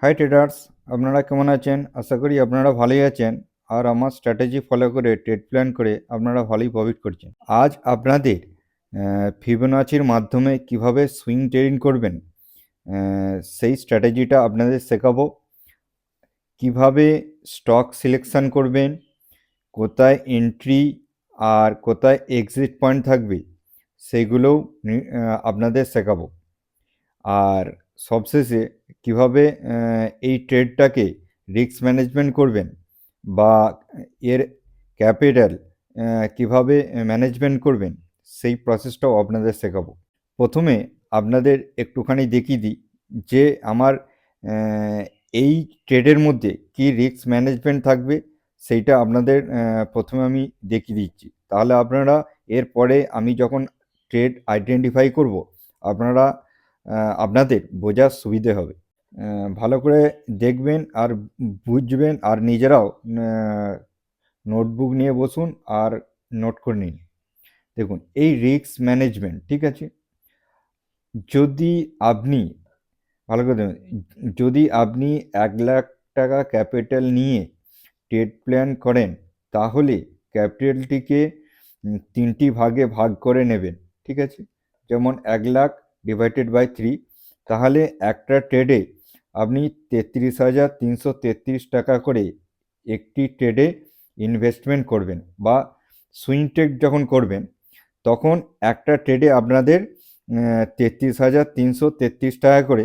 High traders, আপনারা কেমন আছেন? আশা করি আপনারা ভালোই আছেন। আর আমার স্ট্র্যাটেজি ফলো করে ট্রেড প্ল্যান করে আপনারা ভালোই প্রফিট করছেন। আজ আপনাদের ফিবোনাচির মাধ্যমে কিভাবে সুইং ট্রেডিং করবেন সেই স্ট্র্যাটেজিটা আপনাদের শেখাবো। কিভাবে স্টক সিলেকশন করবেন, কোথায় এন্ট্রি আর কোথায় এক্সিট পয়েন্ট থাকবে সেগুলোও আপনাদের শেখাবো। আর সবশেষে কিভাবে এই ট্রেডটাকে রিস্ক ম্যানেজমেন্ট করবেন বা এর ক্যাপিটাল কিভাবে ম্যানেজমেন্ট করবেন সেই প্রসেসটাও আপনাদের শেখাবো। প্রথমে আপনাদের একটুখানি দেখিয়ে দিই যে আমার এই ট্রেডের মধ্যে কি রিস্ক ম্যানেজমেন্ট থাকবে সেইটা আপনাদের প্রথমে আমি দেখিয়ে দিচ্ছি। তাহলে আপনারা এরপরে আমি যখন ট্রেড আইডেন্টিফাই করব আপনারা আপনাদের বোঝার সুবিধে হবে। ভালো করে দেখবেন আর বুঝবেন আর নিজেরাও নোটবুক নিয়ে বসুন আর নোট করে নিন। দেখুন, এই রিস্ক ম্যানেজমেন্ট, ঠিক আছে, যদি আপনি ভালো করে দেখুন, যদি আপনি 1,00,000 টাকা ক্যাপিটাল নিয়ে ট্রেড প্ল্যান করেন তাহলে ক্যাপিটালটিকে 3টি ভাগে ভাগ করে নেবেন, ঠিক আছে। যেমন 1,00,000 ডিভাইডেড বাই 3, তাহলে একটা ট্রেডে আপনি 33,333 টাকা করে একটি ট্রেডে ইনভেস্টমেন্ট করবেন বা সুইং ট্রেড যখন করবেন তখন একটা ট্রেডে আপনাদের 33,333 টাকা করে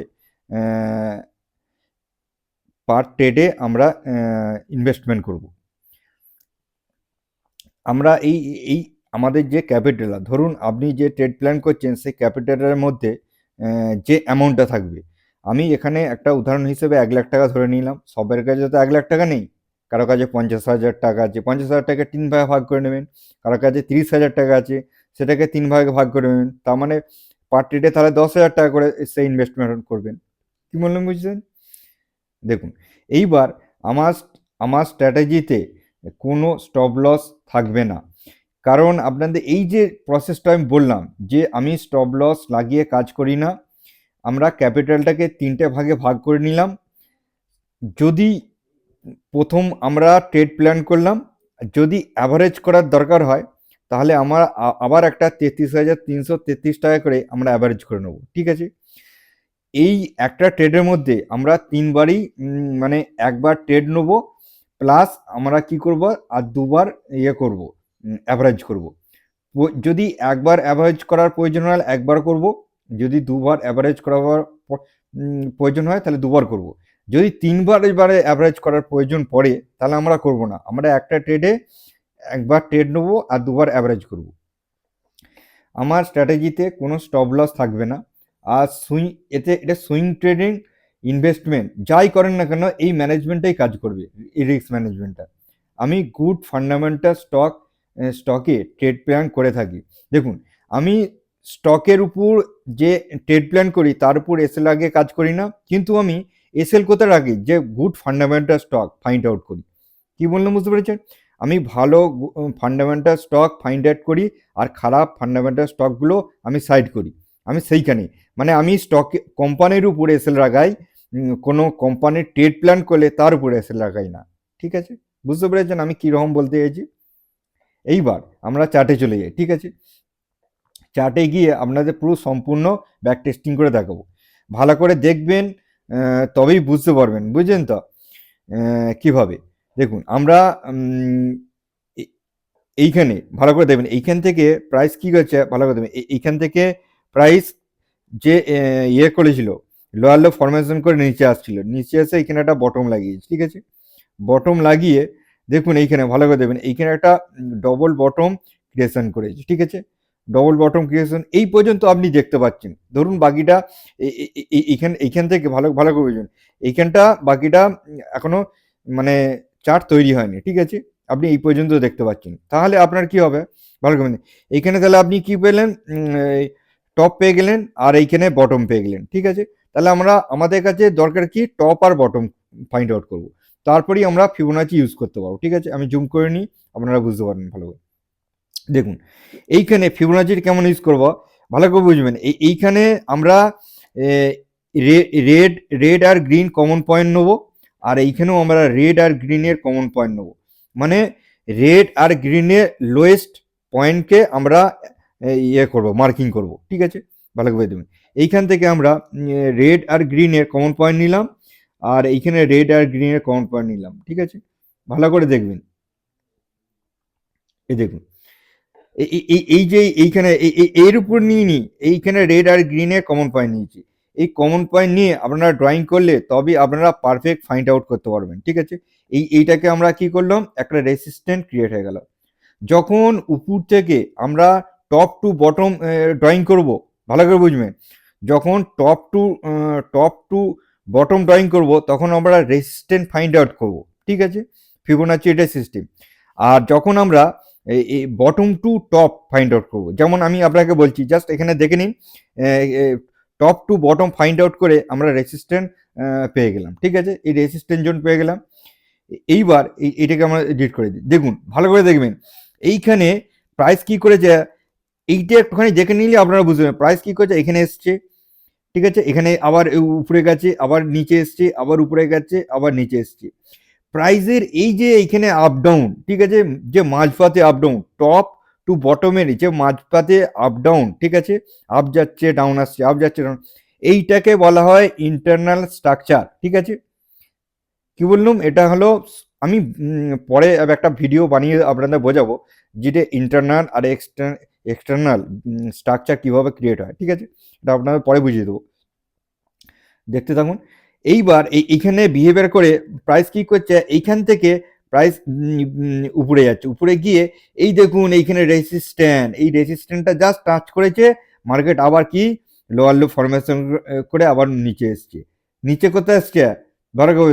পার ট্রেডে আমরা ইনভেস্টমেন্ট করব। আমরা এই এই আমাদের যে ক্যাপিটাল, ধরুন আপনি যে ট্রেড প্ল্যান করছেন সেই ক্যাপিটালের মধ্যে যে অ্যামাউন্টটা থাকবে, আমি এখানে একটা উদাহরণ হিসেবে 1,00,000 টাকা ধরে নিলাম। সবার কাছে তো 1,00,000 টাকা নেই, কারো কাছে 50,000 টাকা আছে, 50,000 টাকা 3 ভাগে ভাগ করে নেবেন। কারো কাছে 30,000 টাকা আছে, সেটাকে 3 ভাগে ভাগ করে নেবেন। তার মানে পার ট্রেডে তাহলে 10,000 টাকা করে সেই ইনভেস্টমেন্ট করবেন। কি বললাম বুঝছেন? দেখুন, এইবার আমার আমার স্ট্র্যাটেজিতে কোনো স্টপ লস থাকবে না, কারণ আপনাদের এই যে প্রসেসটা আমি বললাম যে আমি স্টপ লস লাগিয়ে কাজ করি না। আমরা ক্যাপিটালটাকে 3টে ভাগে ভাগ করে নিলাম। যদি প্রথম আমরা ট্রেড প্ল্যান করলাম, যদি অ্যাভারেজ করার দরকার হয় তাহলে আমরা আবার একটা 33,333 টাকা করে আমরা অ্যাভারেজ করে নেব, ঠিক আছে। এই একটা ট্রেডের মধ্যে আমরা 3বারই মানে একবার ট্রেড নেব, প্লাস আমরা কি করব আর 2বার করব, অ্যাভারেজ করব। যদি একবার অ্যাভারেজ করার প্রয়োজন হয় একবার করব, যদি 2বার অ্যাভারেজ করার প্রয়োজন হয় তাহলে 2বার করব। যদি 3বার এবারে অ্যাভারেজ করার প্রয়োজন পড়ে তাহলে আমরা করব না, আমরা একটা ট্রেডে একবার ট্রেড নেব আর 2বার অ্যাভারেজ করব। আমার স্ট্র্যাটেজিতে কোনো স্টপ লস থাকবে না। আর এটা সুইং ট্রেডিং ইনভেস্টমেন্ট যাই করেন না কেন এই ম্যানেজমেন্টটাই কাজ করবে, এই রিস্ক ম্যানেজমেন্টটা। আমি গুড ফান্ডামেন্টাল স্টকে ট্রেড প্ল্যান করে থাকি। দেখুন, আমি স্টকের উপর যে ট্রেড প্ল্যান করি তার উপর এসএল আগে কাজ করি না, কিন্তু আমি এসএল কোথায় রাখি যে good fundamental stock find out করি। কি বললাম বুঝতে পেরেছেন? আমি ভালো ফান্ডামেন্টাল স্টক ফাইন্ড আউট করি আর খারাপ ফান্ডামেন্টাল স্টকগুলো আমি সাইড করি। আমি সেইখানে মানে আমি স্টকে কোম্পানির উপরে এসএল লাগাই, কোনো কোম্পানির ট্রেড প্ল্যান করলে তার উপরে এসএল লাগাই না, ঠিক আছে। বুঝতে পেরেছেন আমি কীরকম বলতে চাইছি? এইবার আমরা চার্টে চলে যাই, ঠিক আছে। চার্টে গিয়ে আপনাদের পুরো সম্পূর্ণ ব্যাক টেস্টিং করে দেখাবো। ভালো করে দেখবেন, তবেই বুঝতে পারবেন, বুঝলেন তো কিভাবে। দেখুন, আমরা এইখানে ভালো করে দেখবেন, এইখান থেকে প্রাইস কি করছে ভালো করে দেখবেন। এইখান থেকে প্রাইস যে করেছিল, লোয়ার লো ফরমেশন করে নিচে আসছিল, নিচে এসে এখানে একটা বটম লাগিয়েছে, ঠিক আছে। বটম লাগিয়ে দেখুন এইখানে ভালো করে দেখবেন, এইখানে একটা ডবল বটম ক্রিয়েশন করেছে, ঠিক আছে। ডবল বটম ক্রিয়েশন এই পর্যন্ত আপনি দেখতে পাচ্ছেন। ধরুন বাকিটা এইখান থেকে ভালো ভালো করে বুঝবেন, এইখানটা বাকিটা এখনো মানে চার্ট তৈরি হয়নি, ঠিক আছে। আপনি এই পর্যন্ত দেখতে পাচ্ছেন, তাহলে আপনার কি হবে ভালো করে এইখানে, তাহলে আপনি কি পেলেন, টপ পেয়ে গেলেন আর এইখানে বটম পেয়ে গেলেন, ঠিক আছে। তাহলে আমাদের কাছে দরকার কি টপ আর বটম ফাইন্ড আউট করবো, তারপরেই আমরা ফিবোনাচি ইউজ করতে পারবো, ঠিক আছে। আমি জুম করে নিই, আপনারা বুঝতে পারবেন ভালো করে। দেখুন এইখানে ফিবোনাচির কেমন ইউজ করবো ভালো করে বুঝবেন। এইখানে আমরা রেড রেড আর গ্রিন কমন পয়েন্ট নেবো, আর এইখানেও আমরা রেড আর গ্রিনের কমন পয়েন্ট নেবো, মানে রেড আর গ্রিনের লোয়েস্ট পয়েন্টকে আমরা ইয়ে করবো, মার্কিং করব, ঠিক আছে, ভালো করে দেবেন। এইখান থেকে আমরা রেড আর গ্রিনের কমন পয়েন্ট নিলাম, আর এইখানে রেড আর গ্রিনের কমন পয়েন্ট নিলাম, ঠিক আছে, ভালো করে দেখবেন। এই দেখুন, এই যে এইখানে এর উপর নিয়ে নি, এইখানে রেড আর গ্রিনের কমন পয়েন্ট নিয়েছি। এই কমন পয়েন্ট নিয়ে আপনারা ড্রয়িং করলে তবে আপনারা পারফেক্ট ফাইন্ড আউট করতে পারবেন, ঠিক আছে। এইটাকে আমরা কি করলাম, একটা রেসিস্ট্যান্ট ক্রিয়েট হয়ে গেল। যখন উপর থেকে আমরা টপ টু বটম ড্রয়িং করব, ভালো করে বুঝবেন, যখন টপ টু বটম ড্রয়িং করব তখন আমরা রেসিস্ট্যান্ট ফাইন্ড আউট করব, ঠিক আছে, ফিবোনাচি এটা সিস্টেম। আর যখন আমরা এই bottom to top find out করবো, যেমন আমি আপনাকে বলছি, জাস্ট এখানে দেখে নিন, top to bottom find out করে আমরা রেসিস্ট্যান্ট পেয়ে গেলাম, ঠিক আছে, এই রেসিস্ট্যান্ট জোন পেয়ে গেলাম। এইবার এটাকে আমরা এডিট করে দিই, দেখুন ভালো করে দেখবেন এইখানে প্রাইস কি করেছে, এইটা একটুখানি দেখে নিলে আপনারা বুঝবেন প্রাইস কি করেছে। এখানে এসছে, ঠিক আছে, এখানে আবার উপরে গেছে, আবার নিচে এসছে, আবার উপরে গেছে, আবার নিচে এসছে। প্রাইসের এই যে এইখানে আপ ডাউন, ঠিক আছে, যে মাঝপথে আপ ডাউন, টপ টু বটমের যে মাঝপথে আপ ডাউন, ঠিক আছে, আপ যাচ্ছে ডাউন আসছে, আপ যাচ্ছে ডাউন, এইটাকে বলা হয় ইন্টারনাল স্ট্রাকচার, ঠিক আছে। কি বললাম, এটা হলো, আমি পরে একটা ভিডিও বানিয়ে আপনাদের বোঝাবো যেটা ইন্টারনাল আর এক্সটার্নাল স্ট্রাকচার কিভাবে ক্রিয়েট হয়, ঠিক আছে, এটা আপনাদের পরে বুঝিয়ে দেবো, দেখতে থাকুন। এইবার এইখানে বিহেভিয়ার করে প্রাইস কি করছে, এইখান থেকে প্রাইস উপরে যাচ্ছে, উপরে গিয়ে এই দেখুন এইখানে রেসিস্ট্যান্ট, এই রেসিস্ট্যান্টটা জাস্ট টাচ করেছে, মার্কেট আবার কি লোয়ার লো ফরমেশন করে আবার নিচে এসছে। নিচে কোথায় এসছে, ধরো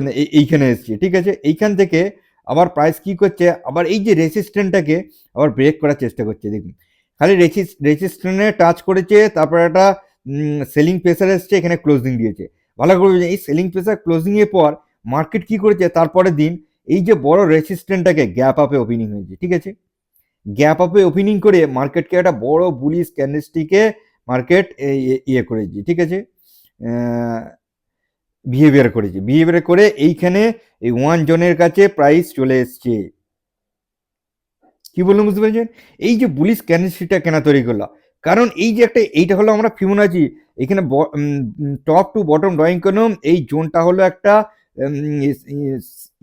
এইখানে এসছে, ঠিক আছে। এইখান থেকে আবার প্রাইস কি করছে, আবার এই যে রেসিস্ট্যান্টটাকে আবার ব্রেক করার চেষ্টা করছে, দেখুন খালি রেসিস্ট্যান্টে টাচ করেছে, তারপর একটা সেলিং প্রেসার এসছে, এখানে ক্লোজিং দিয়েছে, ভালো করে এই সেলিং প্রেসার ক্লোজিং এর পর মার্কেট কি করেছে, তারপরের দিন এই যে বড় রেসিস্ট্যান্টটাকে গ্যাপ আপে ওপেনিং হয়েছে, ঠিক আছে, গ্যাপ আপে ওপেনিং করে মার্কেটকে একটা বড় বুলিশ ক্যান্ডেলস্টিকে মার্কেট ইয়ে করেছে, ঠিক আছে, বিহেভিয়ার করেছে, বিহেভিয়ার করে এইখানে এই ওয়ান জোনের কাছে প্রাইস চলে এসছে। কি বললাম বুঝতে পেরেছেন, এই যে বুলিশ ক্যান্ডেলস্টিকটা কেন তৈরি করলো, কারণ এই যে একটা, এইটা হলো আমরা ফিবোনাচি, এখানে টপ টু বটম ড্রয়িং করলাম, এই জোনটা হলো একটা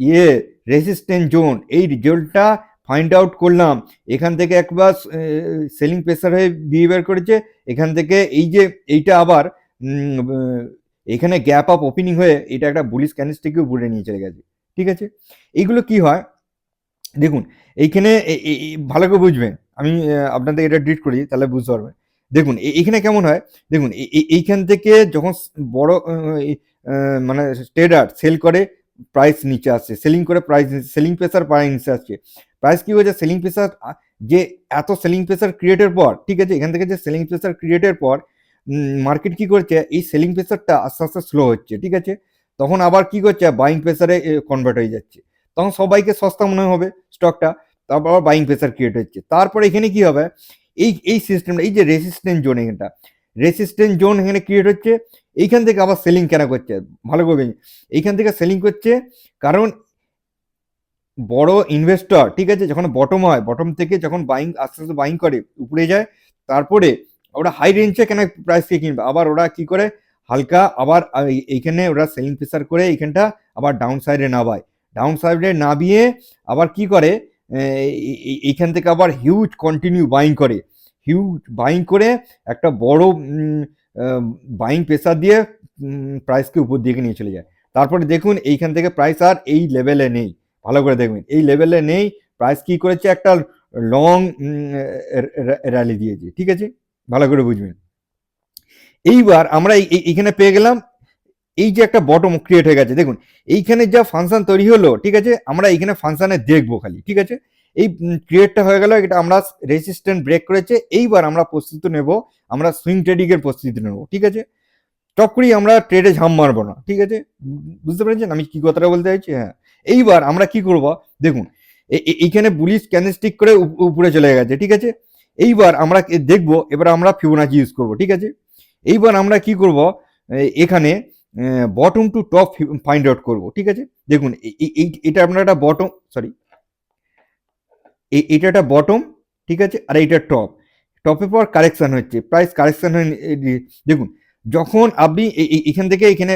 ইয়ে রেসিস্ট্যান্ট জোন, এই জোনটা ফাইন্ড আউট করলাম, এখান থেকে একবার সেলিং প্রেসার হয়ে বিহেভিয়ার করেছে, এখান থেকে এই যে এইটা আবার এখানে গ্যাপ আপ ওপেনিং হয়ে এটা একটা বুলিশ ক্যান্ডেলস্টিককে উপরে নিয়ে চলে গেছে, ঠিক আছে। এইগুলো কি হয় দেখুন, এইখানে ভালো করে বুঝবেন, আমি আপনাদের এটা ডিট করি তাহলে বুঝতে পারবেন। দেখুন এইখানে কেমন হয়, দেখুন এইখান থেকে যখন বড় মানে ট্রেডার সেল করে প্রাইস নিচে আসছে, সেলিং করে প্রাইস, সেলিং প্রেসার প্রাইস নিচে আসছে, প্রাইস কি হয়েছে, সেলিং প্রেসার যে এত সেলিং প্রেসার ক্রিয়েটের পর, ঠিক আছে, এখান থেকে যে সেলিং প্রেসার ক্রিয়েটের পর মার্কেট কি করছে, এই সেলিং প্রেসারটা আস্তে আস্তে স্লো হচ্ছে, ঠিক আছে, তখন আবার কি করছে, বাইং প্রেসারে কনভার্ট হয়ে যাচ্ছে, তখন সবাইকে সস্তা মনে হবে স্টকটা, তারপর আবার বাইং প্রেসার ক্রিয়েট হচ্ছে। তারপরে এখানে কি হবে, এই সিস্টেমটা, এই যে রেসিস্ট্যান্ট জোন, এখানটা রেসিস্ট্যান্ট জোন এখানে ক্রিয়েট হচ্ছে, এইখান থেকে আবার সেলিং কেন করছে, ভালো করবে, এইখান থেকে সেলিং করছে কারণ বড় ইনভেস্টর, ঠিক আছে, যখন বটম হয়, বটম থেকে যখন বাইং আস্তে আস্তে বাইং করে উপরে যায়, তারপরে ওরা হাই রেঞ্জে কেন প্রাইসকে কিনবে, আবার ওরা কি করে হালকা আবার এইখানে ওরা সেলিং প্রেসার করে এইখানটা আবার ডাউন সাইডে নামায়, ডাউন সাইডে নামিয়ে আবার কি করে এইখান থেকে আবার হিউজ কন্টিনিউ বাইং করে, হিউজ বাইং করে একটা বড় বাইং প্রেসার দিয়ে প্রাইসকে উপর দিকে নিয়ে চলে যায়। তারপরে দেখুন এইখান থেকে প্রাইস আর এই লেভেলে নেই, ভালো করে দেখবেন এই লেভেলে নেই, প্রাইস কি করেছে, একটা লং র্যালি দিয়েছে, ঠিক আছে, ভালো করে বুঝবেন। এইবার আমরা এইখানে পেয়ে গেলাম এই যে একটা বটম ক্রিয়েট হয়ে গেছে, দেখুন এইখানে যা ফাংশন তৈরি হলো, ঠিক আছে, আমরা এইখানে ফাংশনে দেখবো খালি, ঠিক আছে, এই ক্রিয়েটটা হয়ে গেল, এটা আমরা রেসিস্ট্যান্ট ব্রেক করেছে। এইবার আমরা প্রস্তুতি নেব, আমরা সুইং ট্রেডিং এর প্রস্তুতি নেব, ঠিক আছে, টপ করেই আমরা ট্রেডে ঝাম মারবো না, ঠিক আছে, বুঝতে পেরেছেন আমি কি কথাটা বলতে চাইছি, হ্যাঁ। এইবার আমরা কি করব, দেখুন এইখানে বুলিশ ক্যান্ডেলস্টিক করে উপরে চলে গেছে, ঠিক আছে, এইবার আমরা দেখবো, এবার আমরা ফিবোনাচি ইউজ করব, ঠিক আছে। এইবার আমরা কি করব, এখানে bottom to top find out করবো, ঠিক আছে। দেখুন এটা আপনার একটা বটম, সরি, এটা একটা বটম, ঠিক আছে, আর এইটা টপ। টপের পর কারেকশন হচ্ছে, প্রাইস কারেকশন হয়ে দেখুন যখন আপনি এখান থেকে এখানে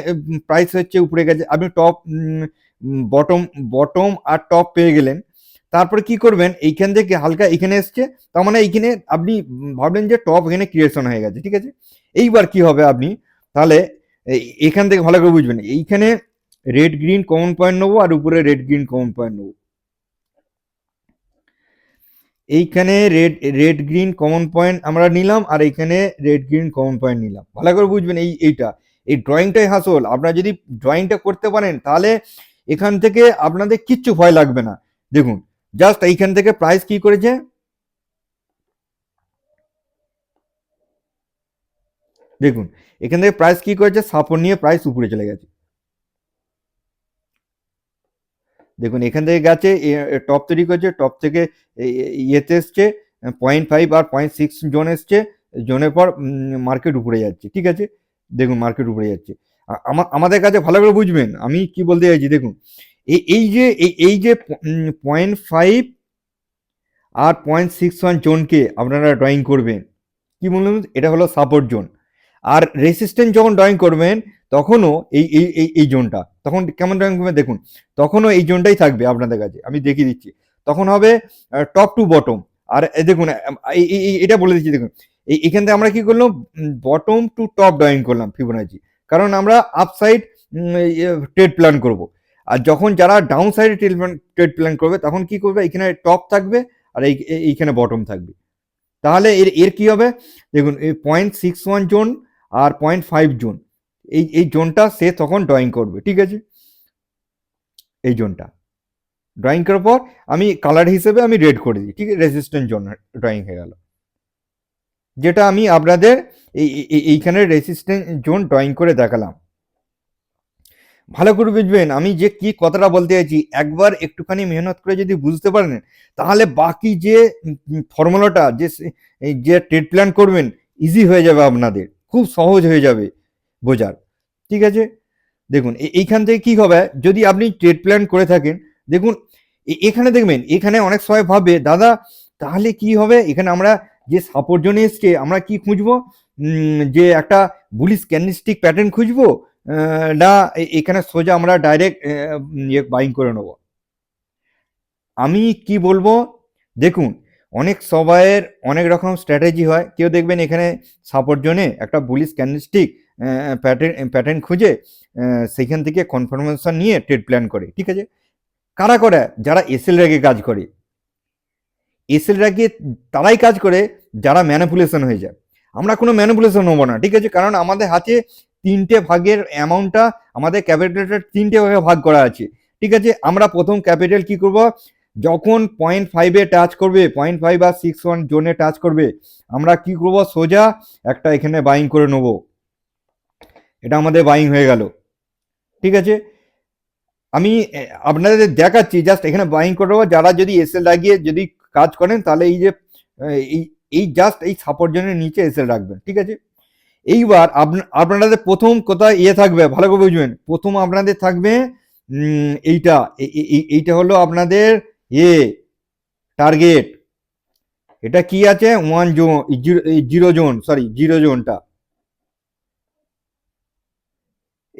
প্রাইস হচ্ছে উপরে গেছে, আপনি টপ বটম বটম আর টপ পেয়ে গেলেন, তারপরে কি করবেন, এইখান থেকে হালকা এখানে এসছে, তার মানে এইখানে আপনি ভাবলেন যে টপ এখানে ক্রিয়েশন হয়ে গেছে, ঠিক আছে। এইবার কি হবে, আপনি তাহলে এখান থেকে ভালো করে বুঝবেন, এইখানে রেড গ্রিন কমন পয়েন্ট নেবো আর উপরে রেড গ্রিন কমন পয়েন্ট নেবো। এইখানে রেড গ্রিন কমন পয়েন্ট আমরা নিলাম আর এইখানে রেড গ্রিন কমন পয়েন্ট নিলাম, ভালো করে বুঝবেন। এইটা এই ড্রয়িংটাই হাসল। আপনারা যদি ড্রয়িংটা করতে পারেন তাহলে এখান থেকে আপনাদের কিচ্ছু ভয় লাগবে না। দেখুন জাস্ট এইখান থেকে প্রাইস কি করেছে, দেখুন এখান থেকে প্রাইস কি করেছে, সাপোর্ট নিয়ে প্রাইস উপরে চলে গেছে। দেখুন এখান থেকে গেছে, টপ তৈরি করছে, টপ থেকে ইয়েতে এসছে 0.5 আর 0.6 জোন এসছে, জোনের পর মার্কেট উপরে যাচ্ছে, ঠিক আছে। দেখুন মার্কেট উপরে যাচ্ছে। আমাদের কাছে ভালো করে বুঝবেন আমি কি বলতে চাইছি। দেখুন এই যে 0.5 আর 0.61 জোনকে আপনারা ড্রয়িং করবেন, কি বলুন, এটা হলো সাপোর্ট জোন। আর রেসিস্ট্যান্ট যখন ড্রয়িং করবেন তখনও এই জোনটা, তখন কেমন ড্রয়িং করবেন দেখুন, তখনও এই জোনটাই থাকবে আপনাদের কাছে, আমি দেখিয়ে দিচ্ছি। তখন হবে টপ টু বটম। আর দেখুন এটা বলে দিচ্ছি, দেখুন এখান থেকে আমরা কি করলাম, বটম টু টপ ড্রয়িং করলাম ফিবোনাচি, কারণ আমরা আপসাইড ট্রেড প্ল্যান করব। আর যখন যারা ডাউন সাইডে ট্রেড প্ল্যান করবে তখন কি করবে, এখানে টপ থাকবে আর এইখানে বটম থাকবে। তাহলে এর কি হবে, দেখুন এই 0.61 জোন আর 0.5 জোন, এই জোনটা সে তখন ড্রয়িং করবে, ঠিক আছে। এই জোনটা ড্রয়িং করার পর আমি কালার হিসেবে আমি রেড করে দিই, ঠিক আছে, রেজিস্ট্যান্ট জোন ড্রয়িং হয়ে গেল, যেটা আমি আপনাদের এইখানে রেজিস্ট্যান্ট জোন ড্রয়িং করে দেখালাম। ভালো করে বুঝবেন আমি যে কি কথাটা বলতে চাইছি, একবার একটুখানি মেহনত করে যদি বুঝতে পারেন তাহলে বাকি যে ফর্মুলাটা যে ট্রেড প্ল্যান করবেন ইজি হয়ে যাবে, আপনাদের খুব সহজ হয়ে যাবে বোঝার, ঠিক আছে। দেখুন এইখান থেকে কি হবে, যদি আপনি ট্রেড প্ল্যান করে থাকেন, দেখুন এখানে দেখবেন, এখানে অনেক সময় ভাবে দাদা তাহলে কি হবে, এখানে আমরা যে সাপোর্ট জোনে এসছে আমরা কি খুঁজবো, যে একটা বুলিশ ক্যান্ডেলস্টিক প্যাটার্ন খুঁজবো, না এখানে সোজা আমরা ডাইরেক্ট বাইং করে নেব। আমি কি বলবো, দেখুন অনেক সবাইয়ের অনেক রকম স্ট্র্যাটেজি হয়। কেউ দেখবেন এখানে সাপোর্ট জোনে একটা বুলিশ ক্যান্ডেলস্টিক প্যাটার্ন খুঁজে সেখান থেকে কনফার্মেশন নিয়ে ট্রেড প্ল্যান করে, ঠিক আছে। কারা করে, যারা এসএল রেগে কাজ করে, এসএল রেগে তারাই কাজ করে যারা ম্যানিপুলেশন হয়ে যায়। আমরা কোনো ম্যানিপুলেশন হবো না, ঠিক আছে, কারণ আমাদের হাতে তিনটে ভাগের অ্যামাউন্টটা, আমাদের ক্যাপিটালটা তিনটে ভাগে ভাগ করা আছে, ঠিক আছে। আমরা প্রথম ক্যাপিটাল কি করব, যখন 0.5-এ টাচ করবে, 0.5 বা 61 জোনে টাচ করবে, আমরা কি করব, সোজা একটা এখানে বাইং করে নেব, এটা আমাদের বাইং হয়ে গেল, ঠিক আছে। আমি আপনাদের দেখাচ্ছি, জাস্ট এখানে বাইং করে নেবো। যারা যদি এসএল লাগিয়ে যদি কাজ করেন তাহলে এই যে এই এই জাস্ট এই সাপোর্ট জোনের নিচে এসএল রাখবেন, ঠিক আছে। এইবার আপনাদের প্রথম কোথায় ইয়ে থাকবে, ভালো করে বুঝবেন, প্রথম আপনাদের থাকবে এইটা হলো আপনাদের টার্গেট। এটা কি আছে, 1 জোন, 0 জোন, সরি 0 জোনটা,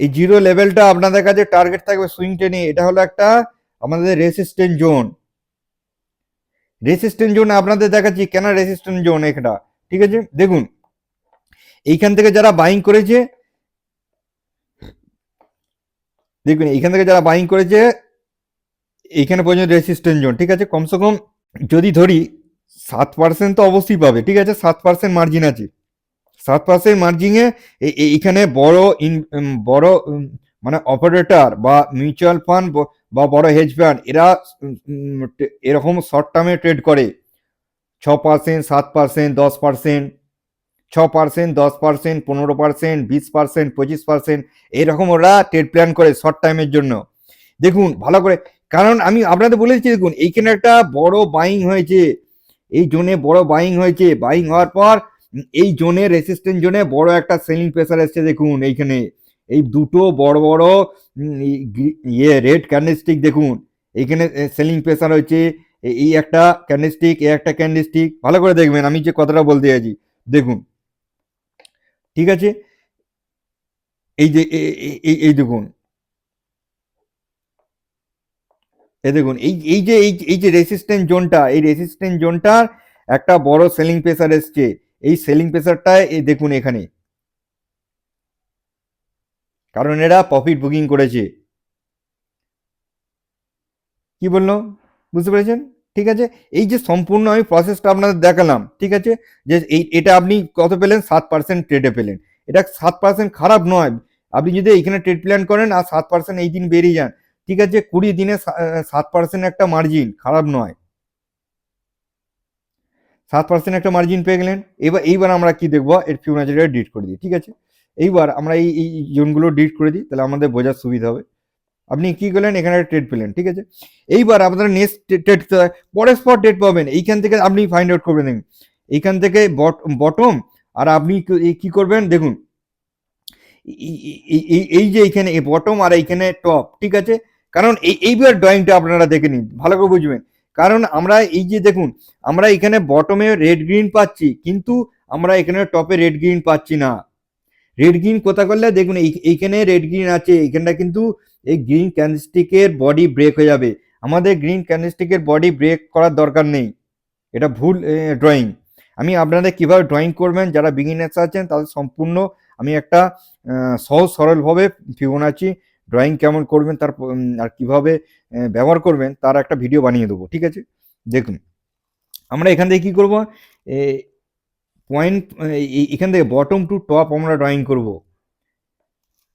এই 0 লেভেলটা আপনাদের কাছে টার্গেট থাকবে সুইং টেনে। এটা হলো একটা আমাদের রেসিস্ট্যান্ট জোন। রেসিস্ট্যান্ট জোন আপনাদের দেখাচ্ছি কেন রেসিস্ট্যান্ট জোন এটা, ঠিক আছে। দেখুন এইখান থেকে যারা বাইং করেছে, দেখুন এইখান থেকে যারা বাইং করেছে এইখানে পর্যন্ত রেসিস্ট্যান্ট জোন, ঠিক আছে। কমসে কম যদি ধরি 7% তো অবশ্যই পাবে, ঠিক আছে, 7% মার্জিন আছে। 7% মার্জিনে এইখানে বড় মানে অপারেটর বা মিউচুয়াল ফান্ড বা বড় হেজ ফান্ড, এরা এরকম শর্ট টার্মে ট্রেড করে 6%, 7%, 10%, 6%, 10%, 15%, 20%, 25%, এরকম ওরা ট্রেড প্ল্যান করে শর্ট টাইমের জন্য। দেখুন ভালো করে, কারণ আমি আপনাদের বলে দিচ্ছি, দেখুন এইখানে একটা বড় বাইং হয়েছে, এই জোনে বড় বাইং হয়েছে, বাইং হওয়ার পর এই জোনে রেসিস্ট্যান্ট জোনে বড় একটা সেলিং প্রেসার এসছে, দেখুন এইখানে এই দুটো বড় বড় রেড ক্যান্ডেলস্টিক দেখুন, এইখানে সেলিং প্রেসার হয়েছে, এই একটা ক্যান্ডেলস্টিক, এই একটা ক্যান্ডেলস্টিক, ভালো করে দেখবেন আমি যে কথাটা বলতে যাচ্ছি, দেখুন, ঠিক আছে। এই যে এই দেখুন, দেখুন এই যে রেসিস্ট্যান্ট জোনটা, এই রেসিস্ট্যান্ট জোনটার একটা বড় সেলিং প্রেসার এসছে, এই সেলিং প্রেসারটা দেখুন এখানে, কারণ এরা প্রফিট বুকিং করেছে। কি বললো, বুঝতে পেরেছেন? ঠিক আছে, এই যে সম্পূর্ণ আমি প্রসেসটা আপনাদের দেখালাম, ঠিক আছে, যে এটা আপনি কত পেলেন, 7% ট্রেডে পেলেন। এটা 7% খারাপ নয়। আপনি যদি এইখানে ট্রেড প্ল্যান করেন আর 7% এই দিন বেরিয়ে যান, ঠিক আছে, 20 দিনে 7% একটা মার্জিন খারাপ নয়। 7% একটা মার্জিন পেয়ে গেলেন। এইবার আমরা কি দেখবো, এর ফিবোনাচিটা ডিলিট করে দিই, ঠিক আছে। এইবার আমরা এই জোনগুলো ডিলিট করে দিই, তাহলে আমাদের বোঝার সুবিধা হবে। আপনি কি করলেন, এখানে ট্রেড পেলেন, ঠিক আছে। এইবার আপনারা নেক্সট ট্রেড পরের স্পট ট্রেড পাবেন, এইখান থেকে আপনি ফাইন্ড আউট করবেন। দেখুন এইখান থেকে বটম, আর আপনি কি করবেন দেখুন, এই যে এইখানে বটম আর এইখানে টপ, ঠিক আছে। কারণ এইবার ড্রয়িংটা আপনারা দেখে নিন, ভালো করে বুঝবেন। কারণ আমরা এই যে দেখুন, আমরা এখানে বটমে রেড গ্রিন পাচ্ছি, কিন্তু আমরা এখানে টপে রেড গ্রিন পাচ্ছি না। রেড গ্রিন কোথা করলে দেখুন, এইখানে রেড গ্রিন আছে, এইখানটা কিন্তু এই গ্রিন ক্যান্ডেলস্টিকের বডি ব্রেক হয়ে যাবে। আমাদের গ্রিন ক্যান্ডেলস্টিকের বডি ব্রেক করার দরকার নেই, এটা ভুল ড্রয়িং। আমি আপনাদের কিভাবে ড্রয়িং করবেন, যারা বিগিনার্স আছেন তাদের সম্পূর্ণ আমি একটা সহজ সরলভাবে ফিবোনাচি ড্রয়িং কেমন করবেন তার আর কিভাবে ব্যবহার করবেন তার একটা ভিডিও বানিয়ে দেবো, ঠিক আছে। দেখুন আমরা এখান থেকে কি করবো, পয়েন্ট এখান থেকে বটম টু টপ আমরা ড্রয়িং করব।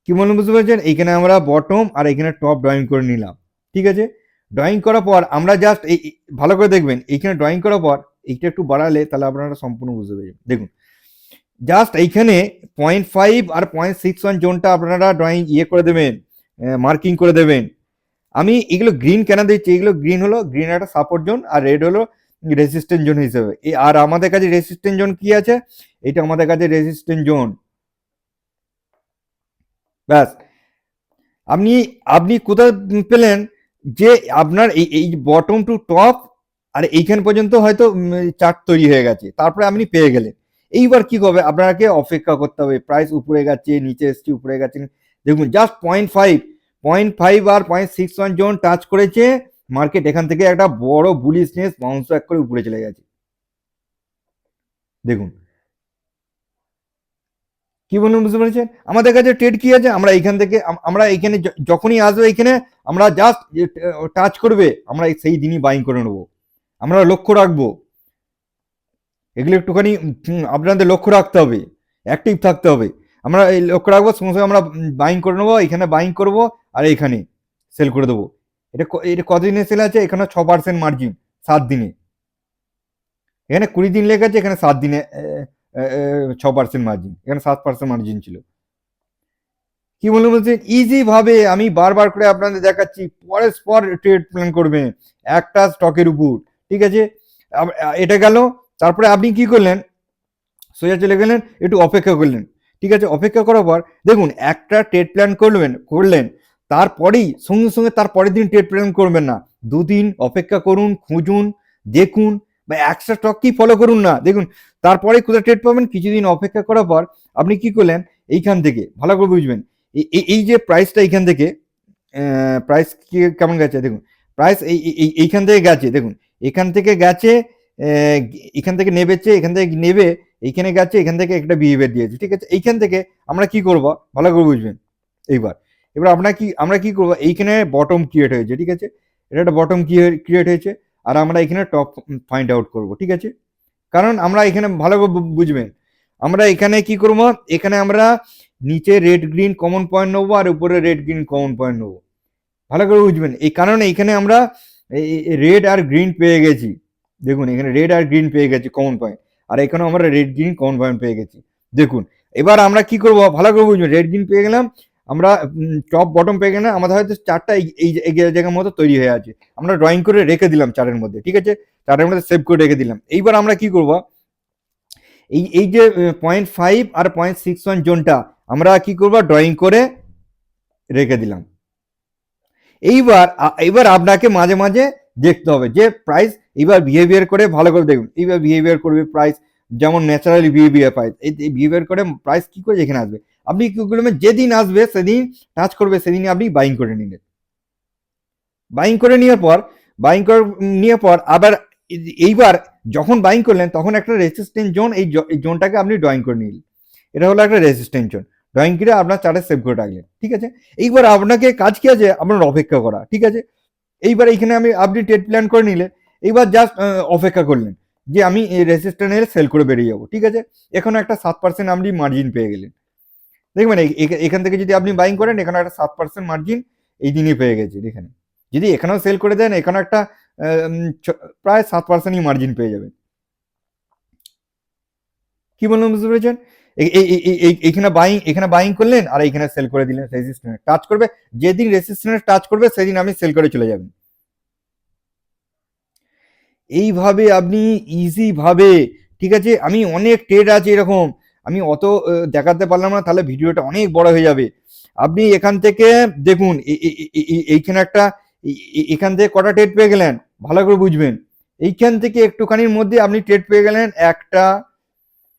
কি বলুন, বুঝতে পারছেন? এইখানে আমরা বটম আর এখানে টপ ড্রয়িং করে নিলাম, ঠিক আছে। ড্রয়িং করার পর আমরা জাস্ট এই ভালো করে দেখবেন, এইখানে ড্রয়িং করার পর এইটা একটু বাড়ালে তাহলে আপনারা সম্পূর্ণ বুঝতে পারবেন। দেখুন জাস্ট এইখানে 0.5 আর 0.61 জোনটা আপনারা ড্রয়িং করে দেবেন, মার্কিং করে দেবেন। আমি এগুলো গ্রিন কেন দিচ্ছি, এগুলো গ্রিন হলো গ্রিন একটা সাপোর্ট জোন, আর রেড হলো রেসিস্ট্যান্ট জোন হিসেবে। আর আমাদের কাছে রেসিস্ট্যান্ট জোন কি আছে, এটা আমাদের কাছে রেসিস্ট্যান্ট জোন, ব্যাস। আপনি আপনি কোথায় পেলেন, যে আপনার এই বটম টু টপ আর এইখান পর্যন্ত হয়তো চার্ট তৈরি হয়ে গেছে, তারপরে আপনি পেয়ে গেলেন। এইবার কি হবে, আপনাকে অপেক্ষা করতে হবে, প্রাইস উপরে গেছে, নিচে এসছে, উপরে গেছে। দেখুন জাস্ট 0.5 আর 0.61 জোন টাচ করেছে, মার্কেট এখান থেকে একটা বড় বুলিশনেস বাউন্স ব্যাক করে উপরে চলে গেছে। দেখুন কি বলুন, বুঝতে পেরেছেন? আমাদের কাছে ট্রেড কি আছে, আমরা এইখান থেকে আমরা এইখানে যখনই আসবে এইখানে আমরা জাস্ট টাচ করবে, আমরা সেই দিনই বাইং করে নেবো। আমরা লক্ষ্য রাখবো, এগুলো একটুখানি আপনাদের লক্ষ্য রাখতে হবে, অ্যাক্টিভ থাকতে হবে। আমরা এই লক্ষ্য রাখবো, সঙ্গে সঙ্গে আমরা বাইং করে নেবো, এখানে বাইং করবো আর এইখানে সেল করে দেবো। এটা কতদিনে সেল আছে, এখানে 6% মার্জিন 7 দিনে, এখানে 20 দিন লেগে আছে, এখানে 7 দিনে 6% মার্জিন, এখানে 7% মার্জিন ছিল। কি বলবো, বলছে ইজি ভাবে আমি বারবার করে আপনাদের দেখাচ্ছি, পরের পর ট্রেড প্ল্যান করবেন একটা স্টকের উপর, ঠিক আছে। এটা গেল, তারপরে আপনি কি করলেন, সোজা চলে গেলেন, একটু অপেক্ষা করলেন, ঠিক আছে। অপেক্ষা করার পর দেখুন একটা ট্রেড প্ল্যান করলেন, তারপরেই সঙ্গে সঙ্গে তার পরের দিন ট্রেড প্ল্যান করবেন না, 2 দিন অপেক্ষা করুন, খুঁজুন, দেখুন, বা একটা স্টককেই ফলো করুন না, দেখুন তারপরে কোথায় ট্রেড পাবেন। কিছুদিন অপেক্ষা করার পর আপনি কি করলেন, এইখান থেকে ভালো করে বুঝবেন, এই যে প্রাইসটা এইখান থেকে প্রাইস কি কেমন গেছে দেখুন, প্রাইস এইখান থেকে গেছে, দেখুন এখান থেকে গেছে, এখান থেকে নেবেছে, এখান থেকে নেবে, এইখানে গেছে, এখান থেকে একটা বিহেভিয়ার দিয়েছে, ঠিক আছে। এইখান থেকে আমরা কি করব, ভালো করে বুঝবেন। এবার আমরা কি করব, এইখানে বটম ক্রিয়েট হয়েছে, ঠিক আছে, এটা একটা বটম ক্রিয়েট হয়েছে, আর আমরা এখানে টপ ফাইন্ড আউট করব, ঠিক আছে। কারণ আমরা এখানে ভালো করে বুঝবেন, আমরা এখানে কি করবো, এখানে আমরা নিচে রেড গ্রিন কমন পয়েন্ট নেবো, আর উপরে রেড গ্রিন কমন পয়েন্ট নেবো, ভালো করে বুঝবেন। এই কারণে এখানে আমরা রেড আর গ্রিন পেয়ে গেছি, দেখুন এখানে রেড আর গ্রিন পেয়ে গেছি কমন পয়েন্ট, আর এখানে আমরা রেড গ্রিন কমন পয়েন্ট পেয়ে গেছি। দেখুন এবার আমরা কি করবো, ভালো করে বুঝবেন, রেড গ্রিন পেয়ে গেলাম, আমরা টপ বটম পেয়ে গেলাম, আমাদের হয়তো চারটা এই জায়গার মতো তৈরি হয়ে আছে, আমরা ড্রয়িং করে রেখে দিলাম চারের মধ্যে, ঠিক আছে, চারের মধ্যে সেভ করে রেখে দিলাম। এইবার আমরা কি করবো, এই যে 0.5 আর 0.61 জোনটা আমরা কি করবো, ড্রয়িং করে রেখে দিলাম। এইবার আপনাকে মাঝে মাঝে দেখতে হবে যে প্রাইস এইবার বিহেভিয়ার করে, ভালো করে দেখুন এইবার বিহেভিয়ার করবে প্রাইস, যেমন ন্যাচারালি বিহেভিয়ার প্রাইস, এই বিহেভিয়ার করে প্রাইস কি করে এখানে আসবে, আপনি কি করবেন যেদিন আসবে সেদিন টাচ করবে সেদিনই আপনি বাইং করে নিলেন। বাইং করে নেওয়ার পর আবার এইবার যখন বাইং করলেন তখন একটা রেসিস্ট্যান্ট জোন, এই জোনটাকে আপনি ড্রয়িং করে নিলেন, এটা হলো একটা রেসিস্ট্যান্ট জোন, ড্রয়িং করে আপনার চার্টে সেভ করে রাখলেন। ঠিক আছে, এইবার আপনাকে কাজ কি আছে, আপনার অপেক্ষা করা। ঠিক আছে, এইবার এইখানে আপনি ট্রেড প্ল্যান করে নিলে, এইবার জাস্ট অপেক্ষা করলেন যে আমি এই রেসিস্ট্যান্ট সেল করে বেরিয়ে যাবো। ঠিক আছে, এখন একটা 7% আপনি মার্জিন পেয়ে গেলেন। দেখবেন এখান থেকে যদি আপনি বাইং করেন, এখানে একটা 7% মার্জিন এই দিনই পেয়ে গেছে। এখানে যদি এখানেও সেল করে দেন, এখানে একটা প্রায় 7%ই মার্জিন পেয়ে যাবেন। কি বললাম, বুঝতে পেরেছেন? এখানে বাইং করলেন আর এখানে সেল করে দিলেন, রেজিস্ট্যান্স টাচ করবে, যেদিন রেজিস্ট্যান্স টাচ করবে সেদিন আপনি সেল করে চলে যাবেন। এইভাবে আপনি ইজি ভাবে, ঠিক আছে, আমি অনেক ট্রেড আছে এরকম, আমি অত দেখাতে পারলাম না, তাহলে ভিডিওটা অনেক বড় হয়ে যাবে। আপনি এখান থেকে দেখুন, এইখানে একটা, এখান থেকে কটা ট্রেড পেয়ে গেলেন ভালো করে বুঝবেন। এইখান থেকে একটুখানির মধ্যে আপনি ট্রেড পেয়ে গেলেন একটা,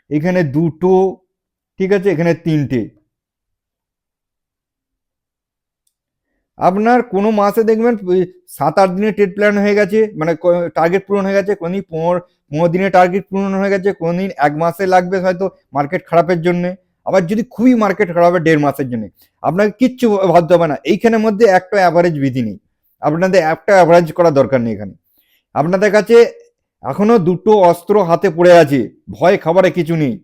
এখানে দুটো, ঠিক আছে, এখানে তিনটে। আপনার কোনো মাসে দেখবেন 7-8 দিনের ট্রেড প্ল্যান হয়ে গেছে, মানে টার্গেট পূরণ হয়ে গেছে, কোনদিন 15 দিনের টার্গেট পূরণ হয়ে গেছে, কোনদিন 1 মাসে লাগবে হয়তো মার্কেট খারাপের জন্য, আবার যদি খুবই মার্কেট খারাপ হয় 1.5 মাসের জন্য, আপনাকে কিচ্ছু ভাবতে হবে না। এইখানের মধ্যে একটা অ্যাভারেজ বিধি নেই, আপনাদের একটা অ্যাভারেজ করার দরকার নেই। এখানে আপনাদের কাছে এখনো দুটো অস্ত্র হাতে পড়ে আছে, ভয় খাবারে কিছু নেই।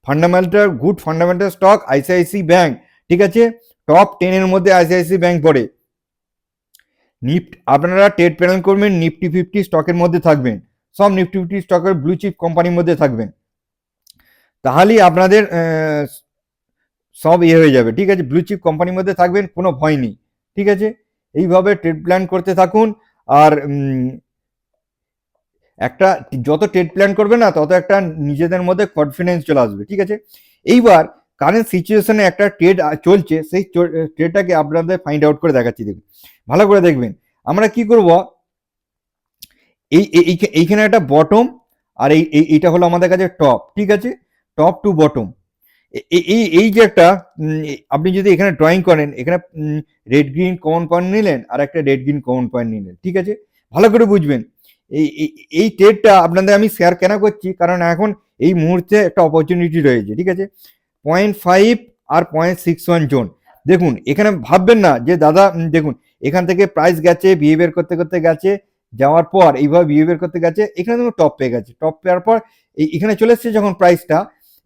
Fundamental, good fundamental stock ICICI bank, ঠিক আছে, টপ 10-এর মধ্যে আইসিআইসি ব্যাংক পড়ে। আপনারা ট্রেড প্ল্যান করবেন নিফটি 50 স্টকের মধ্যে থাকবেন, সব নিফটি 50 স্টকের ব্লু চিপ কোম্পানির মধ্যে থাকবেন, তাহলেই আপনাদের সব হয়ে যাবে। ঠিক আছে, ব্লু চিপ কোম্পানির মধ্যে থাকবেন, কোনো ভয় নেই। ঠিক আছে, এইভাবে ট্রেড প্ল্যান করতে থাকুন। আর একটা যত ট্রেড প্ল্যান করবে না, তত একটা নিজেদের মধ্যে কনফিডেন্স চলে আসবে। ঠিক আছে, এইবার কারেন্ট সিচুয়েশনে একটা ট্রেড চলছে, সেই ট্রেডটাকে আপনাদের ফাইন্ড আউট করে দেখাচ্ছি। দেখুন, ভালো করে দেখবেন। আমরা কি করব, এইখানে একটা বটম, আর এইটা হলো আমাদের কাছে টপ। ঠিক আছে, টপ টু বটম, এই যে একটা আপনি যদি এখানে ড্রয়িং করেন, এখানে রেড গ্রিন কমন পয়েন্ট নিলেন আর একটা রেড গ্রিন কমন পয়েন্ট নিলেন। ঠিক আছে, ভালো করে বুঝবেন। এই ট্রেডটা আপনাদের আমি শেয়ার কেন করছি, কারণ এখন এই মুহূর্তে একটা অপরচুনিটি রয়েছে। ঠিক আছে, 0.5 আর 0.61 জোন। দেখুন, এখানে ভাববেন না যে দাদা, দেখুন এখান থেকে প্রাইস গেছে, বিহেভিয়ার করতে করতে গেছে, যাওয়ার পর এইভাবে বিহেভিয়ার করতে গেছে, এখানে দেখুন টপ পেয়ে গেছে, টপ পেয়ার পর এখানে চলে এসছে, যখন প্রাইসটা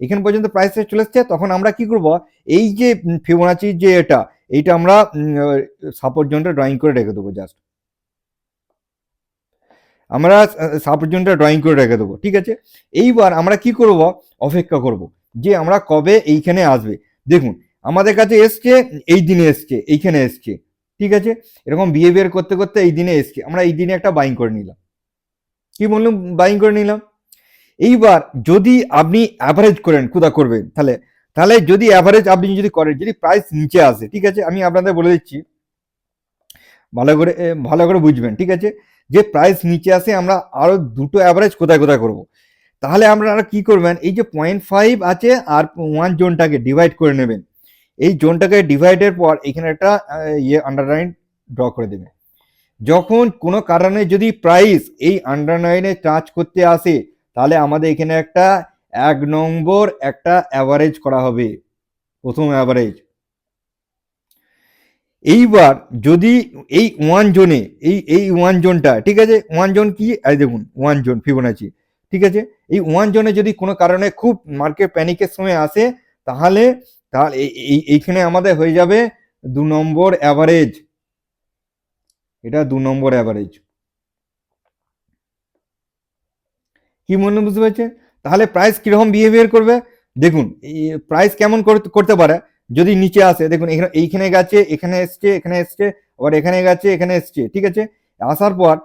এখানে পর্যন্ত প্রাইসে চলে এসছে, তখন আমরা কি করব, এই যে ফিবোনাচির যে এইটা আমরা সাপোর্ট জোনটা ড্রয়িং করে রেখে দেবো। জাস্ট আমরা সাপোর্ট জোনটা ড্রয়িং করে রেখে দেবো। ঠিক আছে, এইবার আমরা কি করব, অপেক্ষা করব যে আমরা কবে এইখানে আসবে। দেখুন, আমাদের কাছে এসছে, এই দিনে এসছে, এইখানে এসছে। ঠিক আছে, এরকম বিহেভিয়ার করতে করতে এই দিনে এসছে, আমরা এই দিনে একটা বাইং করে নিলাম। কি বললাম, বাইং করে নিলাম। এইবার যদি আপনি অ্যাভারেজ করেন, কোথা করবেন, তাহলে যদি অ্যাভারেজ আপনি যদি করেন, যদি প্রাইস নিচে আসে, ঠিক আছে, আমি আপনাদের বলে দিচ্ছি, ভালো করে বুঝবেন। ঠিক আছে, যে প্রাইস নিচে আসে, আমরা আরো দুটো অ্যাভারেজ কোথায় কোথায় করব। তাহলে আপনারা কি করবেন, এই যে 0.5 আছে আর 1 জোনটাকে ডিভাইড করে নেবেন। এই জোনটাকে ডিভাইডের পর এখানে একটা আন্ডারলাইন ড্র করে দেবেন। যখন কোনো কারণে যদি প্রাইস এই আন্ডারলাইনে টাচ করতে আসে, তাহলে আমাদের এখানে একটা 1 নম্বর একটা অ্যাভারেজ করা হবে, প্রথম অ্যাভারেজ। এইবার যদি এই 1 জোনে, এই 1 জোনটা, ঠিক আছে, 1 জোন কি, এই দেখুন 1 জোন ফিবোনাচি। ঠিক আছে, এই 1 জোনে যদি কোনো কারণে খুব মার্কেট প্যানিকের সময় আসে, তাহলে এইখানে আমাদের হয়ে যাবে 2 নম্বর অ্যাভারেজ, এটা 2 নম্বর অ্যাভারেজ। কি মনে বুঝতে পারছেন? তাহলে প্রাইস কিরকম বিহেভিয়ার করবে, দেখুন প্রাইস কেমন করতে পারে যদি নিচে আসে। দেখুন এখানে, এইখানে গেছে, এখানে এসছে, এখানে এসছে, আবার এখানে গেছে, এখানে এসছে। ঠিক আছে, আসার পর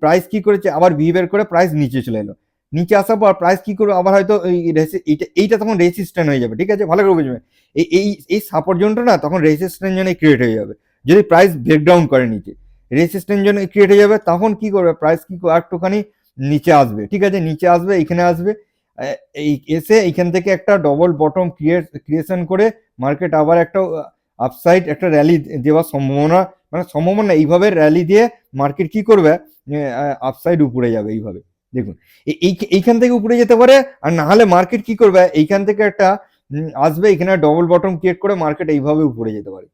প্রাইস কি করেছে, আবার বিহেভিয়ার করে প্রাইস নিচে চলে এলো। নিচে আসার পর প্রাইস কি করবে, আবার হয়তো এইটা তখন রেজিস্ট্যান্ট হয়ে যাবে, ঠিক আছে, ভালো করে বুঝবেন। এই এই এই সাপোর্ট জোনটা না তখন রেজিস্ট্যান্ট জোনে ক্রিয়েট হয়ে যাবে, যদি প্রাইস ব্রেকডাউন করে নিচে রেজিস্ট্যান্ট জোনে ক্রিয়েট হয়ে যাবে, তখন কি করবে প্রাইস কি একটুখানি নিচে আসবে, ঠিক আছে, নিচে আসবে, এখানে আসবে, এই এসে এইখান থেকে একটা ডবল বটম ক্রিয়েশন করে মার্কেট আবার একটা আপসাইড একটা র্যালি দেওয়ার সম্ভাবনা, মানে সম্ভাবনা এইভাবে র্যালি দিয়ে মার্কেট কি করবে, আপসাইড উপরে যাবে এইভাবে। দেখুন এইখান থেকে উপরে যেতে পারে, আর না হলে মার্কেট কি করবে এইখান থেকে একটা আসবে, এখানে ডবল বটম ক্রিয়েট করে মার্কেট এইভাবে উপরে যেতে পারে।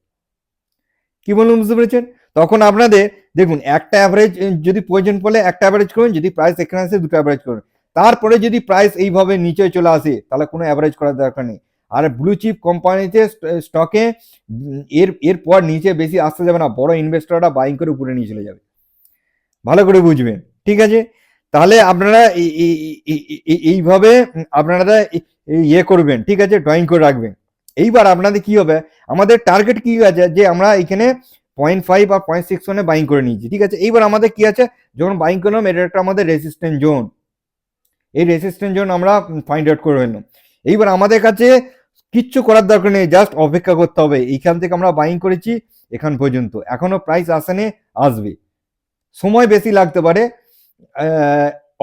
কি বলুন, বুঝতে পেরেছেন? তখন আপনাদের দেখুন একটা অ্যাভারেজ যদি প্রয়োজন পড়লে একটা অ্যাভারেজ করুন, যদি প্রাইস এখানে আসে দুটো অ্যাভারেজ করুন, তারপরে যদি প্রাইস এইভাবে নিচে চলে আসে তাহলে কোনো অ্যাভারেজ করার দরকার নেই। আর ব্লু চিপ কোম্পানিতে স্টকে এরপর নিচে বেশি আসতে যাবে না, বড় ইনভেস্টররা বাইং করে উপরে নিয়ে চলে যাবে, ভালো করে বুঝবেন, ঠিক আছে। তাহলে আপনারা এইভাবে আপনারা ইয়ে করবেন, ঠিক আছে, ড্রয়িং করে রাখবেন। এইবার আপনাদের কি হবে, আমাদের টার্গেট কি আছে যে আমরা এখানে 0.5 আর 0.61 বাইং করে নিয়েছি, ঠিক আছে। এইবার আমাদের কি আছে, যখন বাইং করলাম এটা একটা আমাদের রেসিস্ট্যান্ট জোন, এই রেসিস্ট্যান্ট জোন আমরা ফাইন্ড আউট করে ফেললাম। এইবার আমাদের কাছে কিচ্ছু করার দরকার নেই, জাস্ট অপেক্ষা করতে হবে। এইখান থেকে আমরা বাইং করেছি এখান পর্যন্ত, এখনো প্রাইস আসেনি, আসবে, সময় বেশি লাগতে পারে,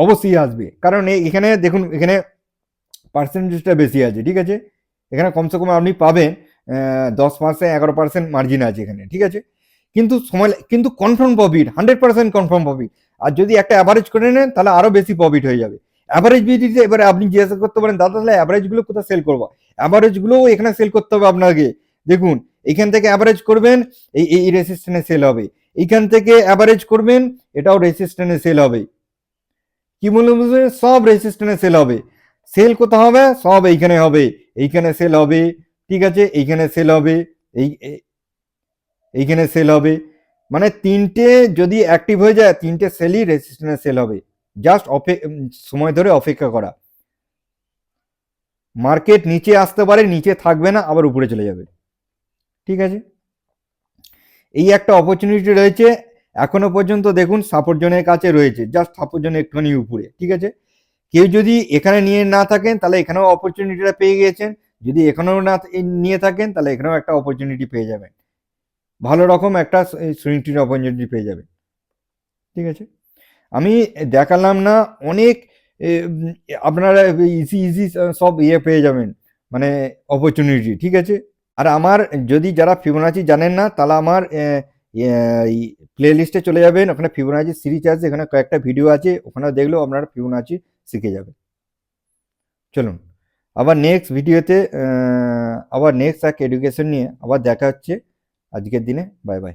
অবশ্যই আসবে, কারণ এখানে দেখুন এখানে পার্সেন্টেজটা বেশি আছে, ঠিক আছে, এখানে কমসে কম আপনি পাবেন 10% 11% মার্জিন আছে এখানে, ঠিক আছে, কিন্তু সময় কিন্তু কনফার্ম প্রফিট 100% কনফার্ম প্রফিট। আর যদি একটা অ্যাভারেজ করে নেন তাহলে আরো বেশি প্রফিট হয়ে যাবে। অ্যাভারেজ বিডিতে এবারে আপনি জিজ্ঞাসা করতে পারেন দাদা তাহলে অ্যাভারেজগুলো কোথায় সেল করবো, অ্যাভারেজগুলোও এখানে সেল করতে হবে আপনাকে। দেখুন এখান থেকে অ্যাভারেজ করবেন, এই রেসিস্ট্যান্সে সেল হবে, এইখান থেকে অ্যাভারেজ করবেন, এটাও রেসিস্ট্যান্সে সেল হবে। কি বললাম, সব রেসিস্ট্যান্সে সেল হবে। সেল কোথায় হবে, সব এইখানে হবে, এইখানে সেল হবে, ঠিক আছে, এইখানে সেল হবে, এইখানে সেল হবে, মানে তিনটে যদি অ্যাক্টিভ হয়ে যায় তিনটে সেলই রেসিস্ট্যান্সে সেল হবে, জাস্ট সময় ধরে অপেক্ষা করা। মার্কেট নিচে আসতে পারে, নিচে থাকবে না, আবার উপরে চলে যাবে, ঠিক আছে। এই একটা অপরচুনিটি রয়েছে, এখনো পর্যন্ত দেখুন সাপোর্ট জোনের কাছে রয়েছে, জাস্ট সাপোর্ট জোনের একটুখানি উপরে, ঠিক আছে। কেউ যদি এখানে নিয়ে না থাকেন তাহলে এখানেও অপরচুনিটিটা পেয়ে গিয়েছেন, যদি এখানেও না নিয়ে থাকেন তাহলে এখানেও একটা অপরচুনিটি পেয়ে যাবেন, ভালো রকম একটা সুইং ট্রেড অপরচুনিটি পেয়ে যাবেন, ঠিক আছে। আমি দেখালাম না অনেক, আপনারা ইজি ইজি সব ইয়ে পেয়ে যাবেন, মানে অপরচুনিটি, ঠিক আছে। আর আমার যদি যারা ফিবোনাচি জানেন না তাহলে আমার প্লে লিস্টে চলে যাবেন, ওখানে ফিবোনাচি সিরিজ আছে, এখানে কয়েকটা ভিডিও আছে, ওখানে দেখলেও আপনারা ফিবোনাচি শিখে যাবেন। চলুন আবার নেক্সট ভিডিওতে আবার নেক্সট এক এডুকেশন নিয়ে আবার দেখা হচ্ছে, আজকের দিনে বাই বাই।